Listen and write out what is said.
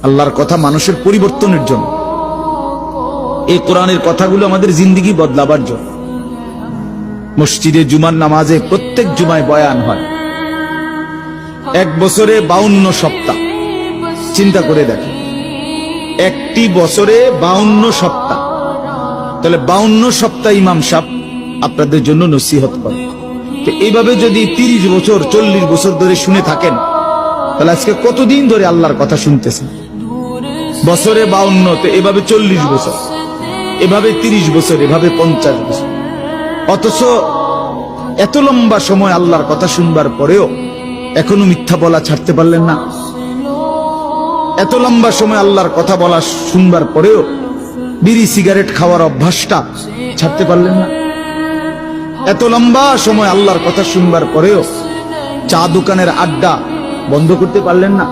আল্লাহর কথা মানুষের পরিবর্তনের জন্য। এই কোরআনের কথাগুলো আমাদের জিন্দেগি বদলাবার জন্য। মসজিদে জুমার নামাজে প্রত্যেক জুমায় বয়ান হয়। এক বছরে 52 সপ্তাহ, চিন্তা করে দেখেন, একটি বছরে 52 সপ্তাহ। তাহলে 52 সপ্তাহ ইমাম সাহেব আপনাদের জন্য নসিহত করে। তো এইভাবে যদি 30 বছর 40 বছর ধরে শুনে থাকেন, তাহলে আজকে কতদিন ধরে আল্লাহর কথা শুনতেছেন? বছরে 52, তো এভাবে 40 বছর, এভাবে 30 বছর, এভাবে 50 বছর। অথচ এত লম্বা সময় আল্লাহর কথা শুনবার পরেও এখনো মিথ্যা বলা ছাড়তে পারলেন না। এত লম্বা সময় আল্লাহর কথা বলা শুনবার পরেও বিড়ি সিগারেট খাওয়ার অভ্যাসটা ছাড়তে পারলেন না। এত লম্বা সময় আল্লাহর কথা শুনবার পরেও চা দোকানের আড্ডা বন্ধ করতে পারলেন না।